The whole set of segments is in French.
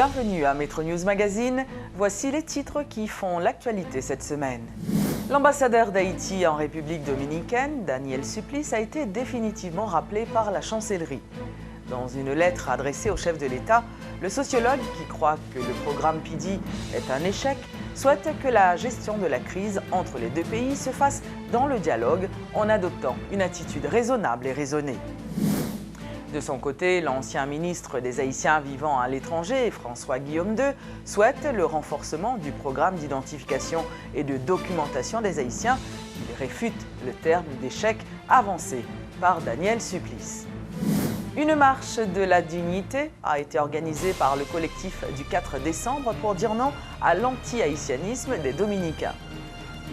Bienvenue à Metro News Magazine. Voici les titres qui font l'actualité cette semaine. L'ambassadeur d'Haïti en République dominicaine, Daniel Supplice, a été définitivement rappelé par la chancellerie. Dans une lettre adressée au chef de l'État, le sociologue, qui croit que le programme PIDI est un échec, souhaite que la gestion de la crise entre les deux pays se fasse dans le dialogue en adoptant une attitude raisonnable et raisonnée. De son côté, l'ancien ministre des Haïtiens vivant à l'étranger, François-Guillaume II, souhaite le renforcement du programme d'identification et de documentation des Haïtiens. Il réfute le terme d'échec avancé par Daniel Supplice. Une marche de la dignité a été organisée par le collectif du 4 décembre pour dire non à l'anti-haïtianisme des Dominicains.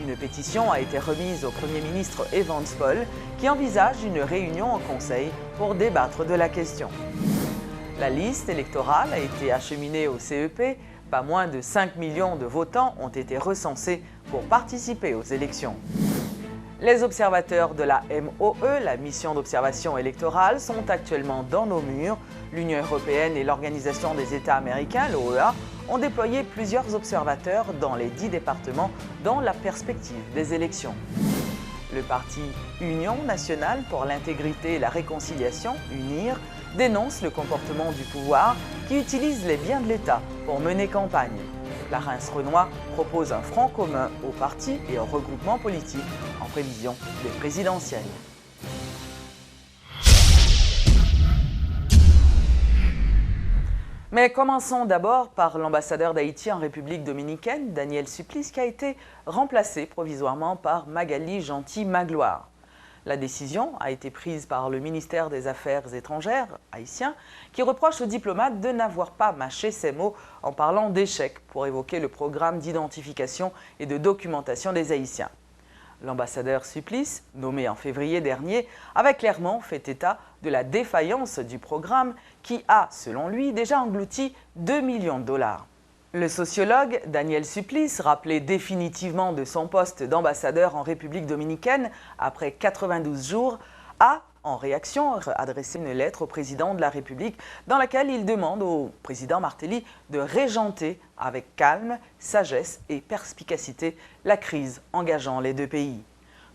Une pétition a été remise au Premier ministre Evans Paul qui envisage une réunion au Conseil pour débattre de la question. La liste électorale a été acheminée au CEP. Pas moins de 5 millions de votants ont été recensés pour participer aux élections. Les observateurs de la MOE, la mission d'observation électorale, sont actuellement dans nos murs. L'Union européenne et l'Organisation des États américains, l'OEA, ont déployé plusieurs observateurs dans les 10 départements dans la perspective des élections. Le parti Union nationale pour l'intégrité et la réconciliation, UNIR, dénonce le comportement du pouvoir qui utilise les biens de l'État pour mener campagne. La Reims-Renoir propose un front commun au parti et au regroupement politique en prévision des présidentielles. Mais commençons d'abord par l'ambassadeur d'Haïti en République dominicaine, Daniel Supplice, qui a été remplacé provisoirement par Magali Gentil-Magloire. La décision a été prise par le ministère des Affaires étrangères haïtien, qui reproche aux diplomates de n'avoir pas mâché ses mots en parlant d'échec pour évoquer le programme d'identification et de documentation des Haïtiens. L'ambassadeur Supplice, nommé en février dernier, avait clairement fait état de la défaillance du programme qui a, selon lui, déjà englouti 2 millions de dollars. Le sociologue Daniel Supplice, rappelé définitivement de son poste d'ambassadeur en République dominicaine après 92 jours, a, en réaction, adressé une lettre au président de la République dans laquelle il demande au président Martelly de régenter avec calme, sagesse et perspicacité la crise engageant les deux pays,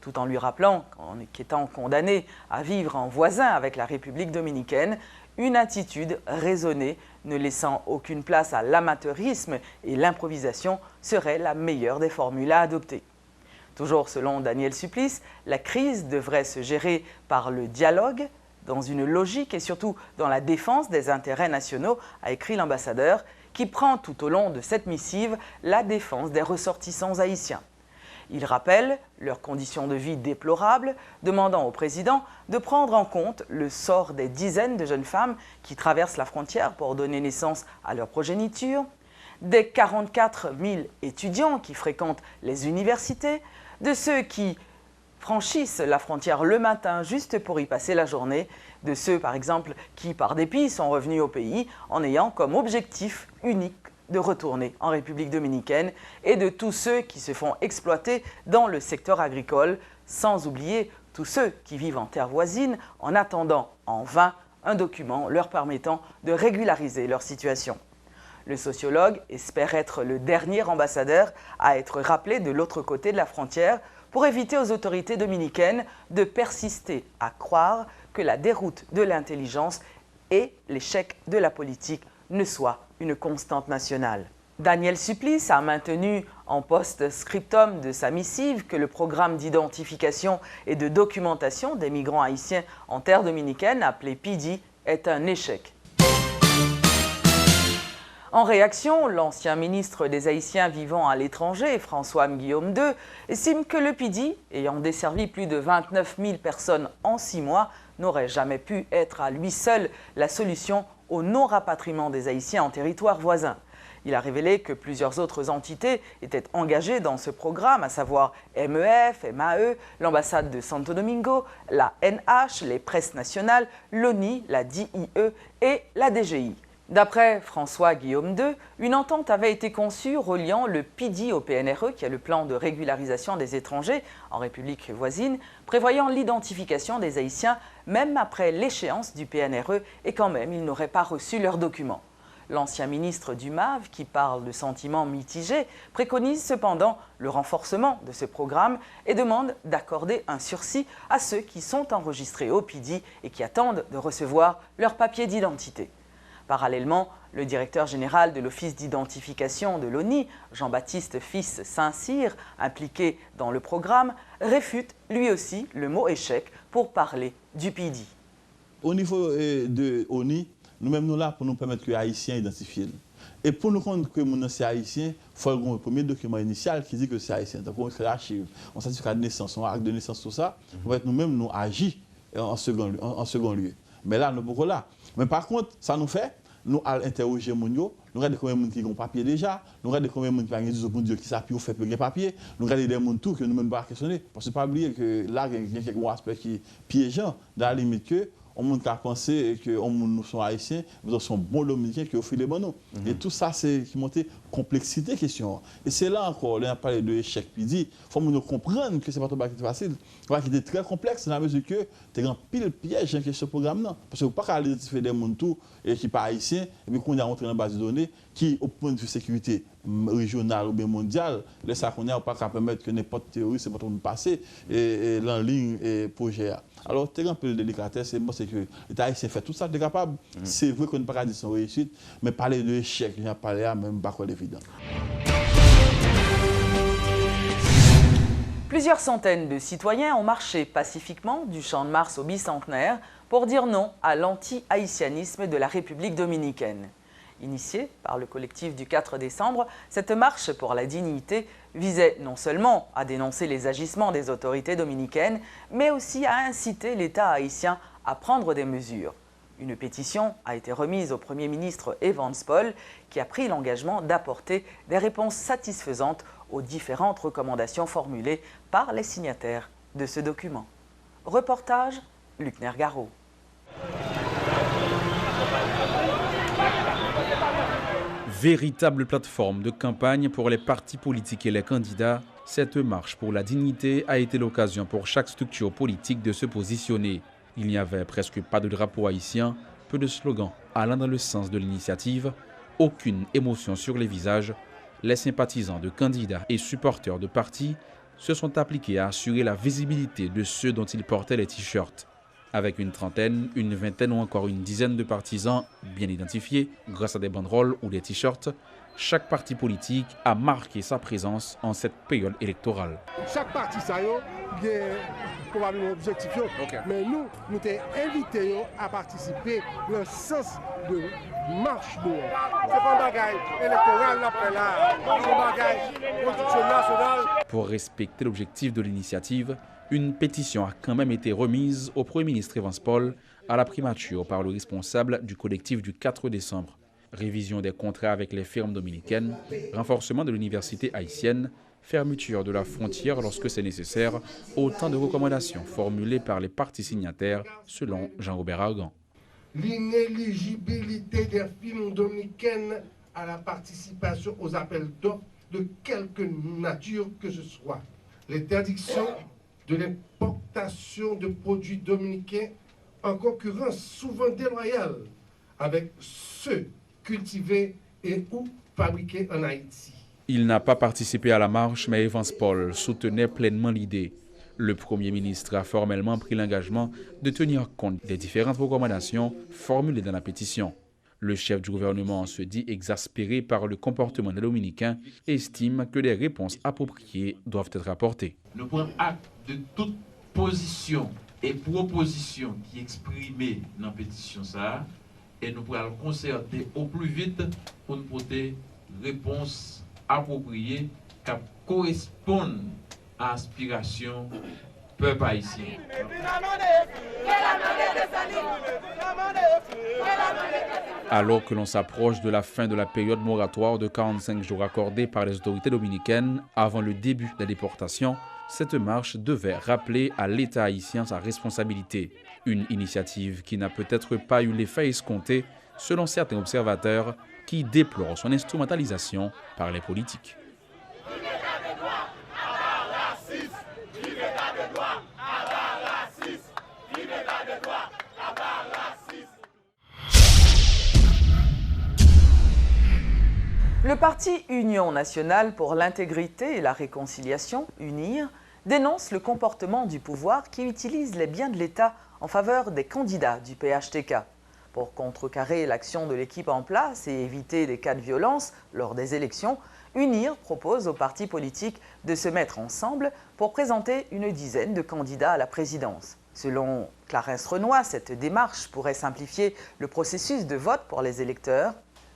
tout en lui rappelant qu'étant condamné à vivre en voisin avec la République dominicaine, une attitude raisonnée, ne laissant aucune place à l'amateurisme et l'improvisation, serait la meilleure des formules à adopter. Toujours selon Daniel Supplice, la crise devrait se gérer par le dialogue, dans une logique et surtout dans la défense des intérêts nationaux, a écrit l'ambassadeur, qui prend tout au long de cette missive la défense des ressortissants haïtiens. Il rappelle leurs conditions de vie déplorables, demandant au président de prendre en compte le sort des dizaines de jeunes femmes qui traversent la frontière pour donner naissance à leur progéniture, des 44 000 étudiants qui fréquentent les universités, de ceux qui franchissent la frontière le matin juste pour y passer la journée, de ceux par exemple qui par dépit sont revenus au pays en ayant comme objectif unique de retourner en République dominicaine et de tous ceux qui se font exploiter dans le secteur agricole, sans oublier tous ceux qui vivent en terre voisine en attendant en vain un document leur permettant de régulariser leur situation. Le sociologue espère être le dernier ambassadeur à être rappelé de l'autre côté de la frontière pour éviter aux autorités dominicaines de persister à croire que la déroute de l'intelligence et l'échec de la politique ne soient une constante nationale. Daniel Supplice a maintenu en post-scriptum de sa missive que le programme d'identification et de documentation des migrants haïtiens en terre dominicaine, appelé PIDI, est un échec. En réaction, l'ancien ministre des Haïtiens vivant à l'étranger, François-Guillaume II, estime que le PIDI, ayant desservi plus de 29 000 personnes en 6 mois, n'aurait jamais pu être à lui seul la solution au non-rapatriement des Haïtiens en territoire voisin. Il a révélé que plusieurs autres entités étaient engagées dans ce programme, à savoir MEF, MAE, l'ambassade de Santo Domingo, la NH, les presses nationales, l'ONI, la DIE et la DGI. D'après François-Guillaume II, une entente avait été conçue reliant le PIDI au PNRE, qui est le plan de régularisation des étrangers en République voisine, prévoyant l'identification des Haïtiens même après l'échéance du PNRE et quand même ils n'auraient pas reçu leurs documents. L'ancien ministre du MAV, qui parle de sentiments mitigés, préconise cependant le renforcement de ce programme et demande d'accorder un sursis à ceux qui sont enregistrés au PIDI et qui attendent de recevoir leur papier d'identité. Parallèlement, le directeur général de l'Office d'identification de l'ONI, Jean-Baptiste Fils Saint-Cyr, impliqué dans le programme, réfute lui aussi le mot échec pour parler du PIDI. Au niveau de l'ONI, nous-mêmes nous là pour nous permettre que les Haïtiens identifient. Et pour nous rendre que nous sommes haïtiens, il faut un premier document initial qui dit que c'est haïtien. Donc on fait l'archive, on certificat de naissance, on acte de naissance, tout ça. Nous-mêmes nous agissons en second lieu. Mais là, nous sommes là. Mais par contre, ça nous fait, nous allons interroger les gens, nous regardons combien de gens qui ont papier déjà, nous regardons combien de gens qui ont des qui s'appuient ou fait peu de papier, nous regardons des gens tout que nous-mêmes pas questionner. Parce que ne pas oublier que là, il y a quelques aspects qui piégeants, dans la limite que on monde qui a pensé que nous sommes haïtiens, nous sommes bons dominicains qui offrent les bons. Et tout ça, c'est qui monte complexité question. Et c'est là encore, on a parlé de échec PIDI, il faut nous comprendre que ce n'est pas tout facile. Il est très complexe dans la mesure que tu as un pile piège dans ce programme. Parce que vous ne pouvez pas identifier des gens tout et qui ne sont pas haïtiens, et puis qu'on a rentré dans la base de données qui, au point de vue sécurité régionale ou bien mondiale, laisse ça qu'on a pas qu'à permettre que n'importe terroriste ne peut pas passer en ligne et projet. Alors, c'est un peu de délicatesse, c'est que l'État haïtien fait tout ça, est capable. C'est vrai qu'on ne peut pas dire son réussite, mais parler de l'échec, il n'y a pas l'air même pas évident. Plusieurs centaines de citoyens ont marché pacifiquement du Champ de Mars au bicentenaire pour dire non à l'anti-haïtianisme de la République dominicaine. Initiée par le collectif du 4 décembre, cette marche pour la dignité visait non seulement à dénoncer les agissements des autorités dominicaines, mais aussi à inciter l'État haïtien à prendre des mesures. Une pétition a été remise au Premier ministre Evans Paul, qui a pris l'engagement d'apporter des réponses satisfaisantes aux différentes recommandations formulées par les signataires de ce document. Reportage, Luc Nergaro. Véritable plateforme de campagne pour les partis politiques et les candidats, cette marche pour la dignité a été l'occasion pour chaque structure politique de se positionner. Il n'y avait presque pas de drapeau haïtien, peu de slogans allant dans le sens de l'initiative, aucune émotion sur les visages. Les sympathisants de candidats et supporters de partis se sont appliqués à assurer la visibilité de ceux dont ils portaient les t-shirts. Avec une trentaine, une vingtaine ou encore une dizaine de partisans bien identifiés grâce à des banderoles ou des t-shirts, chaque parti politique a marqué sa présence en cette période électorale. Chaque parti ça a probablement un objectif, mais nous sommes invités à participer dans le sens de marche de c'est pas un bagage électoral après là, c'est un bagage production nationale. Pour respecter l'objectif de l'initiative, une pétition a quand même été remise au Premier ministre Evans Paul à la primature par le responsable du collectif du 4 décembre. Révision des contrats avec les firmes dominicaines, renforcement de l'université haïtienne, fermeture de la frontière lorsque c'est nécessaire, autant de recommandations formulées par les partis signataires selon Jean-Robert Argan. L'inéligibilité des firmes dominicaines à la participation aux appels d'offres de quelque nature que ce soit. L'interdiction de l'importation de produits dominicains en concurrence souvent déloyale avec ceux cultivés et ou fabriqués en Haïti. Il n'a pas participé à la marche, mais Evans Paul soutenait pleinement l'idée. Le Premier ministre a formellement pris l'engagement de tenir compte des différentes recommandations formulées dans la pétition. Le chef du gouvernement se dit exaspéré par le comportement des Dominicains et estime que des réponses appropriées doivent être apportées. Nous prenons acte de toute position et proposition qui est exprimée dans la pétition ça, et nous pourrons concerter au plus vite pour nous porter réponse appropriée qui correspondent à l'aspiration peuple haïtien. Alors que l'on s'approche de la fin de la période moratoire de 45 jours accordée par les autorités dominicaines avant le début de la déportation, cette marche devait rappeler à l'État haïtien sa responsabilité. Une initiative qui n'a peut-être pas eu l'effet escompté selon certains observateurs qui déplorent son instrumentalisation par les politiques. parti Union nationale pour l'intégrité et la réconciliation, UNIR, dénonce le comportement du pouvoir qui utilise les biens de l'État en faveur des candidats du PHTK. Pour contrecarrer l'action de l'équipe en place et éviter des cas de violence lors des élections, UNIR propose aux partis politiques de se mettre ensemble pour présenter une dizaine de candidats à la présidence. Selon Clarence Renoy, cette démarche pourrait simplifier le processus de vote pour les électeurs.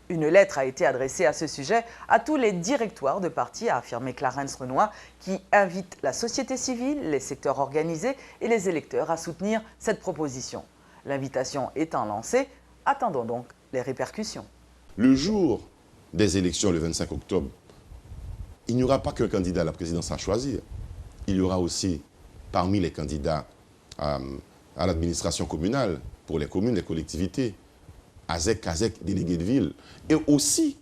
Une lettre a été adressée à ce sujet à tous les directoires de partis, a affirmé Clarence Renoy, qui invite la société civile, les secteurs organisés et les électeurs à soutenir cette proposition. L'invitation étant lancée, attendons donc les répercussions. Le jour des élections, le 25 octobre, il n'y aura pas qu'un candidat à la présidence à choisir. Il y aura aussi, parmi les candidats à l'administration communale, pour les communes, les collectivités, ASEC, CASEC, délégués de ville. Et aussi,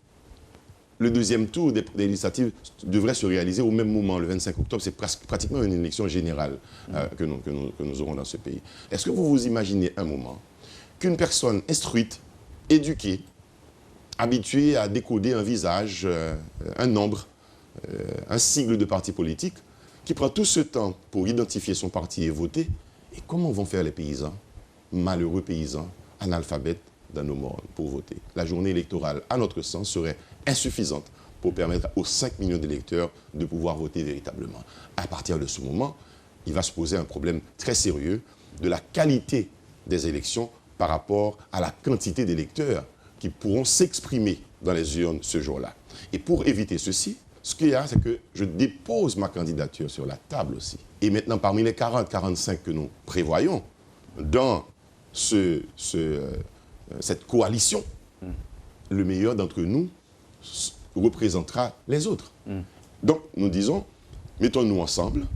le deuxième tour des législatives devrait se réaliser au même moment, le 25 octobre. C'est pratiquement une élection générale que nous aurons dans ce pays. Est-ce que vous vous imaginez un moment qu'une personne instruite, éduquée, habituée à décoder un visage, un nombre, un sigle de parti politique, qui prend tout ce temps pour identifier son parti et voter, et comment vont faire les paysans, malheureux paysans, analphabètes, dans nos mornes pour voter. La journée électorale, à notre sens, serait insuffisante pour permettre aux 5 millions d'électeurs de pouvoir voter véritablement. À partir de ce moment, il va se poser un problème très sérieux de la qualité des élections par rapport à la quantité d'électeurs qui pourront s'exprimer dans les urnes ce jour-là. Et pour éviter ceci, ce qu'il y a, c'est que je dépose ma candidature sur la table aussi. Et maintenant, parmi les 40-45 que nous prévoyons dans cette coalition, le meilleur d'entre nous représentera les autres. Donc, nous disons, mettons-nous ensemble,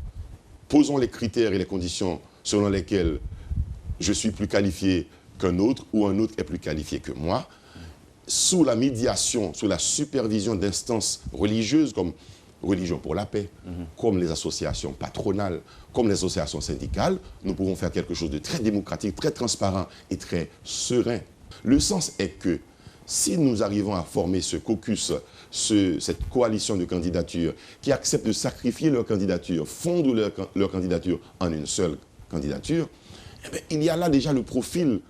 posons les critères et les conditions selon lesquelles je suis plus qualifié qu'un autre ou un autre est plus qualifié que moi, sous la médiation, sous la supervision d'instances religieuses comme Religion pour la paix, comme les associations patronales, comme les associations syndicales, nous pouvons faire quelque chose de très démocratique, très transparent et très serein. Le sens est que si nous arrivons à former ce caucus, cette coalition de candidatures qui acceptent de sacrifier leur candidature, fondre leur candidature en une seule candidature, eh bien, il y a là déjà le profil,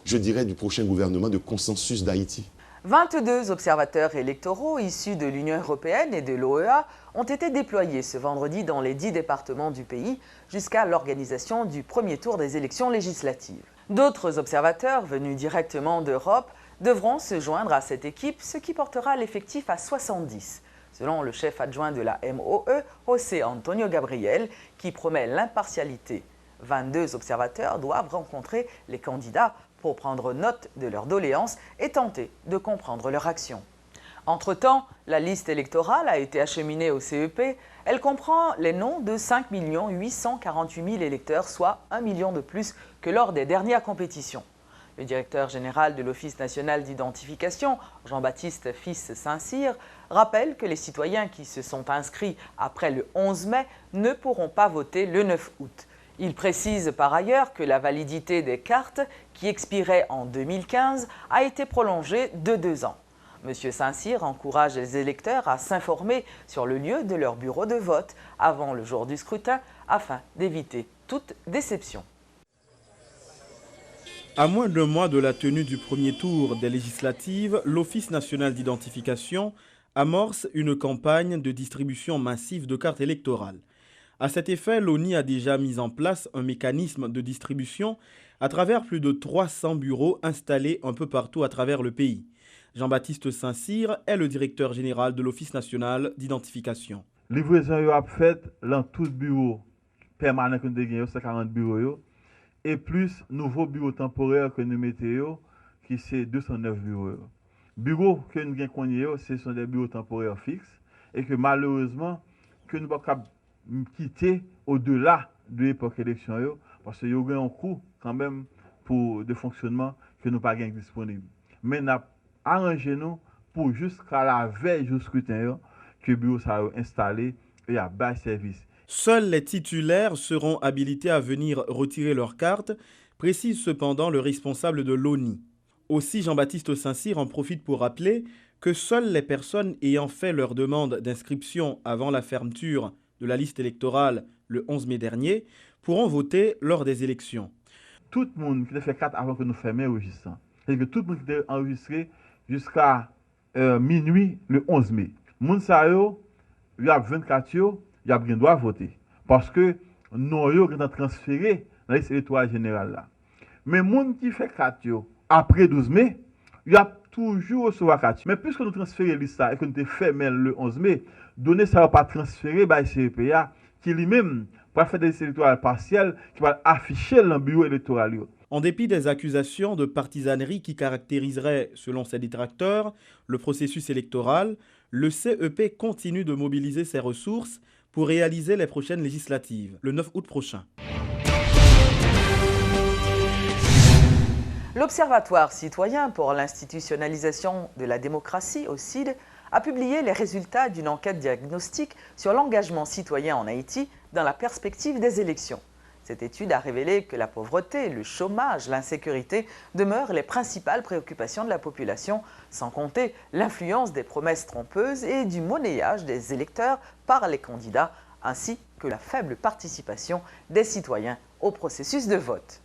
je dirais, du prochain gouvernement de consensus d'Haïti. 22 observateurs électoraux issus de l'Union européenne et de l'OEA ont été déployés ce vendredi dans les 10 départements du pays jusqu'à l'organisation du premier tour des élections législatives. D'autres observateurs venus directement d'Europe devront se joindre à cette équipe, ce qui portera l'effectif à 70, selon le chef adjoint de la MOE, José Antonio Gabriel, qui promet l'impartialité. 22 observateurs doivent rencontrer les candidats pour prendre note de leurs doléances et tenter de comprendre leur action. Entre-temps, la liste électorale a été acheminée au CEP. Elle comprend les noms de 5 848 000 électeurs, soit 1 million de plus que lors des dernières compétitions. Le directeur général de l'Office national d'identification, Jean-Baptiste Fils Saint-Cyr, rappelle que les citoyens qui se sont inscrits après le 11 mai ne pourront pas voter le 9 août. Il précise par ailleurs que la validité des cartes, qui expirait en 2015, a été prolongée de 2 ans. M. Saint-Cyr encourage les électeurs à s'informer sur le lieu de leur bureau de vote avant le jour du scrutin afin d'éviter toute déception. À moins d'un mois de la tenue du premier tour des législatives, l'Office national d'identification amorce une campagne de distribution massive de cartes électorales. À cet effet, l'ONI a déjà mis en place un mécanisme de distribution à travers plus de 300 bureaux installés un peu partout à travers le pays. Jean-Baptiste Saint-Cyr est le directeur général de l'Office national d'identification. Livraison a faite dans tout bureau permanent que nous avons, c'est 40 bureaux, et plus nouveaux bureaux temporaires que nous mettons, qui c'est 209 bureaux. Bureaux que nous avons, ce sont des bureaux temporaires fixes, et que malheureusement, que nous ne pouvons pas quitter au-delà de l'époque élection, parce qu'il y a un coût quand même pour de fonctionnement que nous n'avons pas disponible. Mais nous avons arrangé nous pour jusqu'à la veille du scrutin que le bureau soit installé et à bas service. Seuls les titulaires seront habilités à venir retirer leurs cartes, précise cependant le responsable de l'ONI. Aussi, Jean-Baptiste Saint-Cyr en profite pour rappeler que seules les personnes ayant fait leur demande d'inscription avant la fermeture de la liste électorale le 11 mai dernier pourront voter lors des élections. Tout le monde qui a fait 4 avant que nous fermions le registre. C'est-à-dire que tout le monde qui a enregistré jusqu'à minuit le 11 mai. Moun sa yo, il y a 24 yo, il y a bien droit voter. Parce que non yo qui ont transféré dans la liste électorale générale là. Mais moun qui fait 4 yo après 12 mai, il y a toujours recevoir 4. Mais puisque nous transférons liste et que nous avons fait le 11 mai, donner ça va pas transférer par le CEPA qui lui-même va faire des listes électorales partielles qui va afficher le bureau électoral. En dépit des accusations de partisanerie qui caractériseraient, selon ses détracteurs, le processus électoral, le CEP continue de mobiliser ses ressources pour réaliser les prochaines législatives, le 9 août prochain. L'Observatoire citoyen pour l'institutionnalisation de la démocratie, OCID, a publié les résultats d'une enquête diagnostique sur l'engagement citoyen en Haïti dans la perspective des élections. Cette étude a révélé que la pauvreté, le chômage, l'insécurité demeurent les principales préoccupations de la population, sans compter l'influence des promesses trompeuses et du monnayage des électeurs par les candidats, ainsi que la faible participation des citoyens au processus de vote.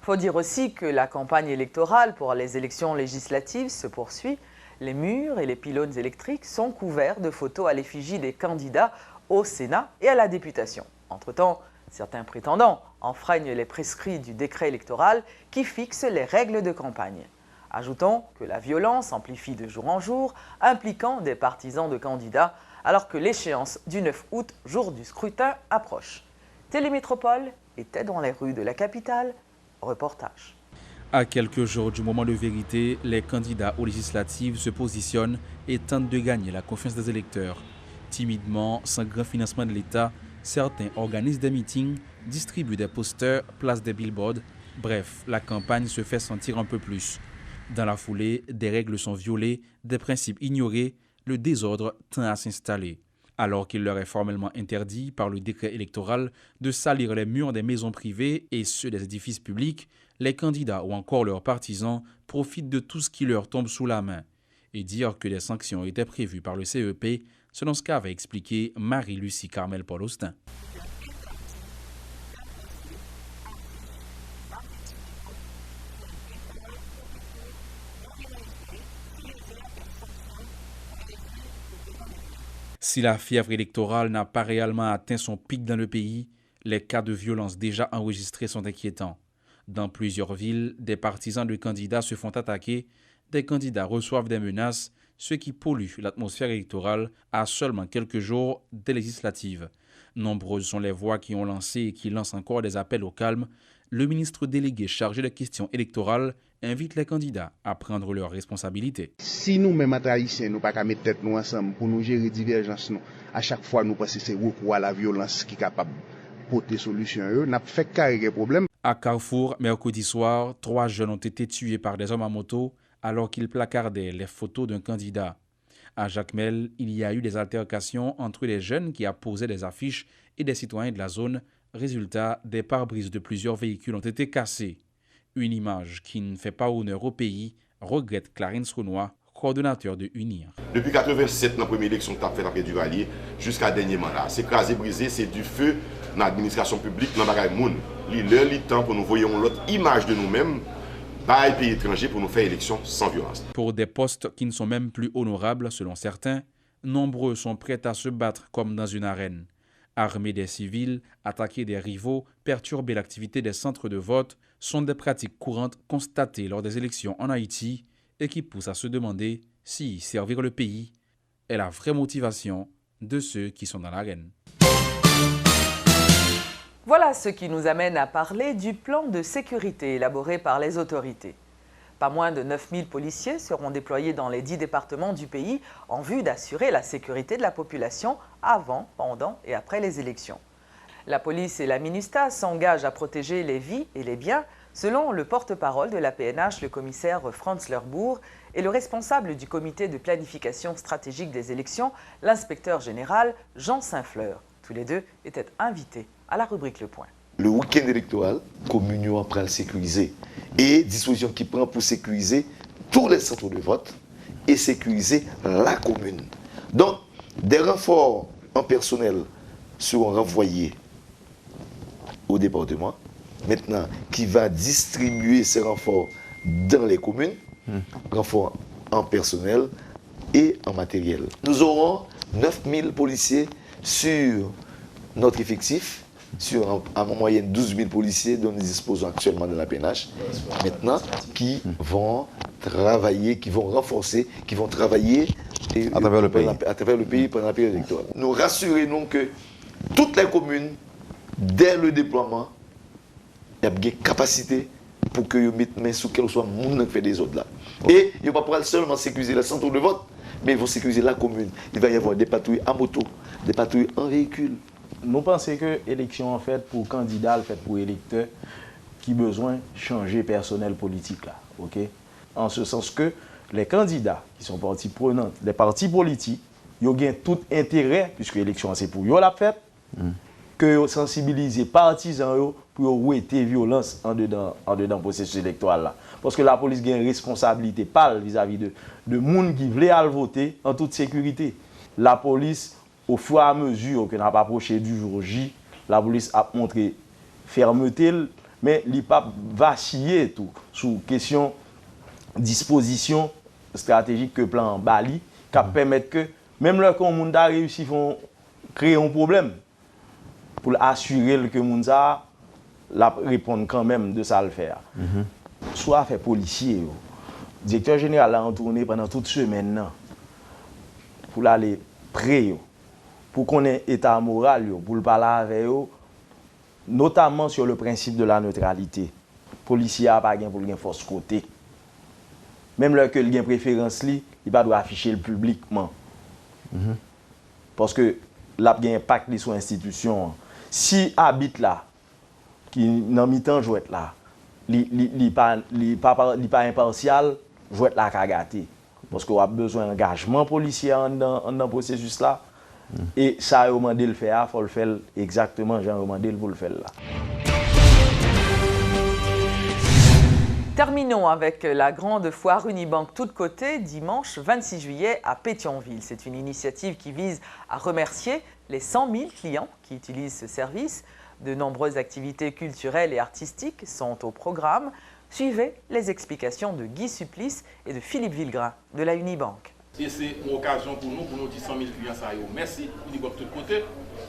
Il faut dire aussi que la campagne électorale pour les élections législatives se poursuit. Les murs et les pylônes électriques sont couverts de photos à l'effigie des candidats au Sénat et à la députation. Entre-temps, certains prétendants enfreignent les prescrits du décret électoral qui fixe les règles de campagne. Ajoutons que la violence amplifie de jour en jour, impliquant des partisans de candidats, alors que l'échéance du 9 août, jour du scrutin, approche. Télémétropole était dans les rues de la capitale. Reportage. À quelques jours du moment de vérité, les candidats aux législatives se positionnent et tentent de gagner la confiance des électeurs. Timidement, sans grand financement de l'État, certains organisent des meetings, distribuent des posters, placent des billboards. Bref, la campagne se fait sentir un peu plus. Dans la foulée, des règles sont violées, des principes ignorés, le désordre tend à s'installer. Alors qu'il leur est formellement interdit par le décret électoral de salir les murs des maisons privées et ceux des édifices publics, les candidats ou encore leurs partisans profitent de tout ce qui leur tombe sous la main. Et dire que des sanctions étaient prévues par le CEP, selon ce qu'avait expliqué Marie-Lucie Carmel Paul Austin. Si la fièvre électorale n'a pas réellement atteint son pic dans le pays, les cas de violence déjà enregistrés sont inquiétants. Dans plusieurs villes, des partisans de candidats se font attaquer, des candidats reçoivent des menaces, ce qui pollue l'atmosphère électorale à seulement quelques jours des législatives. Nombreuses sont les voix qui ont lancé et qui lancent encore des appels au calme. Le ministre délégué chargé des questions électorales invite les candidats à prendre leurs responsabilités. Si nous-mêmes, Haïtiens, nous ne pouvons pas mettre tête nous ensemble pour nous gérer divergences, à chaque fois nous pensons que c'est recours à la violence qui est capable de porter solution, nous avons fait carrément des problèmes. À Carrefour, mercredi soir, 3 jeunes ont été tués par des hommes à moto alors qu'ils placardaient les photos d'un candidat. À Jacmel, il y a eu des altercations entre les jeunes qui apposaient des affiches et des citoyens de la zone. Résultat, des pare-brises de plusieurs véhicules ont été cassés. Une image qui ne fait pas honneur au pays, regrette Clarence Renoir, coordonnateur de UNIR. Depuis 1987, dans la première élection que tu as fait dans du Valier, jusqu'à dernier mandat, c'est crasé, brisé, c'est du feu dans l'administration publique, dans le monde. Il est temps pour nous voyons l'autre image de nous-mêmes, par les pays étrangers pour nous faire élection sans violence. Pour des postes qui ne sont même plus honorables selon certains, nombreux sont prêts à se battre comme dans une arène. Armer des civils, attaquer des rivaux, perturber l'activité des centres de vote sont des pratiques courantes constatées lors des élections en Haïti et qui poussent à se demander si servir le pays est la vraie motivation de ceux qui sont dans l'arène. Voilà ce qui nous amène à parler du plan de sécurité élaboré par les autorités. Pas moins de 9000 policiers seront déployés dans les 10 départements du pays en vue d'assurer la sécurité de la population avant, pendant et après les élections. La police et la MINUSTA s'engagent à protéger les vies et les biens, selon le porte-parole de la PNH, le commissaire Franz Lerbourg, et le responsable du comité de planification stratégique des élections, l'inspecteur général Jean Saint-Fleur. Tous les deux étaient invités à la rubrique Le Point. Le week-end électoral, la commune prend le sécuriser. Et disposition qui prend pour sécuriser tous les centres de vote et sécuriser la commune. Donc, des renforts en personnel seront renvoyés au département, maintenant, qui va distribuer ces renforts dans les communes, renforts en personnel et en matériel. Nous aurons 9000 policiers sur notre effectif, sur en moyenne 12 000 policiers dont nous disposons actuellement dans la PNH, maintenant, qui vont travailler, qui vont renforcer, qui vont travailler à travers le pays pendant la période électorale. Nous rassurons que toutes les communes, dès le déploiement, il y a une capacité pour que vous mettez main sur quel soit le monde qui fait des autres là. Et ils ne vont pas seulement sécuriser le centre de vote, mais ils vont sécuriser la commune. Il va y avoir des patrouilles à moto, des patrouilles en véhicule. Nous pensons que l'élection en fait pour candidats, fait pour électeurs, qui besoin de changer personnel politique là, ok? En ce sens que les candidats qui sont partie prenante, les partis politiques, ils ont tout intérêt, puisque l'élection c'est pour eux la fête, que sensibiliser partisans eux pour arrêter violence en dedans processus électoral là. Parce que la police a une responsabilité pâle vis-à-vis de monde qui veulent voter en toute sécurité. La police, au fur et à mesure que nous avons approché du jour J, la police a montré fermeté, mais il n'a pas vacillé tout sous question disposition stratégique que plan Bali, qui permet que même lorsque le monde a réussi à créer un problème, pour assurer que le monde a répondre quand même de ça le faire. Soit fait policier, le directeur général a tourné pendant toute semaine pour aller près, pour qu'on ait état moral, pour le parler avec eux, notamment sur le principe de la neutralité. Le policier n'a pas pour une force côté. Même lorsque il a une préférence, il ne doit pas afficher le publiquement. Parce que là, il y a un impact sur l'institution. Si habite là, qui n'a mi-temps jouet là, il pas impartial, jouet là qu'a gâté. Parce qu'on a besoin d'engagement policier dans le processus là. Et ça, il faut le faire, il faut le faire exactement, j'ai demandé pour le faire là. Terminons avec la grande foire Unibank Toutes Côtés, dimanche 26 juillet à Pétionville. C'est une initiative qui vise à remercier les 100 000 clients qui utilisent ce service. De nombreuses activités culturelles et artistiques sont au programme. Suivez les explications de Guy Supplice et de Philippe Villegrain de la Unibank. Et c'est une occasion pour nous dire 100 000 clients. Merci, Unibank Toutes Côtés.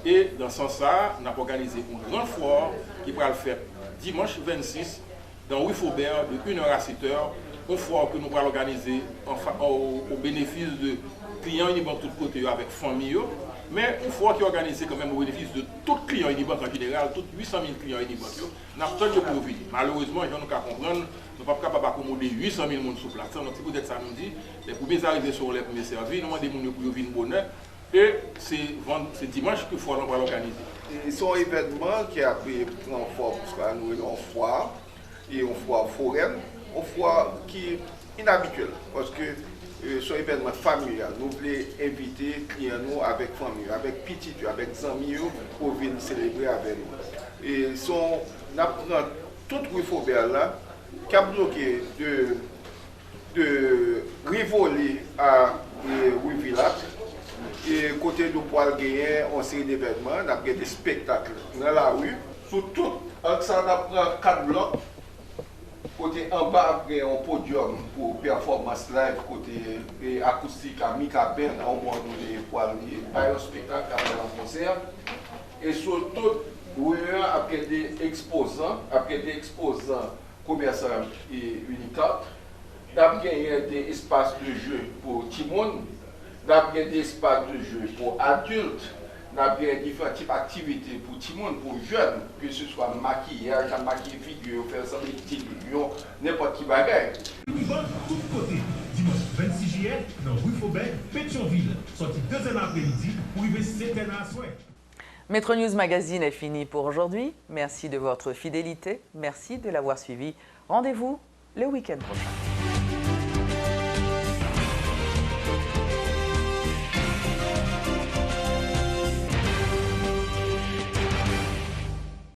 Et dans ce sens-là, nous avons organisé une grande foire qui va le faire dimanche 26 dans Rue Faubert de 1h à 7h. Une foire que nous allons organiser au bénéfice de clients Unibank Toutes Côtés avec famille. Mais une fois qui est organisé quand même au bénéfice de tous les clients Unibank en général, tous 800 000 clients Unibank, nous avons tant de profit. Malheureusement, nous ne pouvons pas comprendre, nous ne sommes pas capables d'accommoder 800 000 personnes sur place. Donc, si peut-être ça nous dit, les premiers arrivés sur les premiers services, nous demandons des gens pour venir bonheur. Et c'est dimanche qu'il faut l'organiser. C'est un événement qui a pris en forme, parce que nous avons une foire, et une foire foraine, une foire qui est inhabituelle. Parce que sur événement familial, nous voulons inviter les clients nous avec famille, avec petits, avec amis pour venir célébrer avec nous. Et nous apprenons toute rue Faubert là, qui a bloqué de Rivoli à rue Villat. Et côté de Poil Gagné, on série d'événements, on a des spectacles dans la rue. Sur tout, ça on a 4 blocs. Côté en bas, il y a un podium pour performance live, côté acoustique à Mika-Ben, au moins de Poilier, pas un spectacle, un concert. Et surtout, il y a des exposants commerçants et Unicap. Il y a des espaces de jeu pour Timon, il y a des espaces de jeu pour adultes. Nous avons différents types d'activités pour tout le monde, pour jeunes, que ce soit maquillage, maquiller figure, faire ça, des petits lions, n'importe qui bagaille. Unibank Toutes Côtés, dimanche 26 juillet, dans Rue Faubert, Pétionville, sorti 2h l'après-midi pour arriver 7h à soir. Metro News Magazine est fini pour aujourd'hui. Merci de votre fidélité. Merci de l'avoir suivi. Rendez-vous le week-end prochain.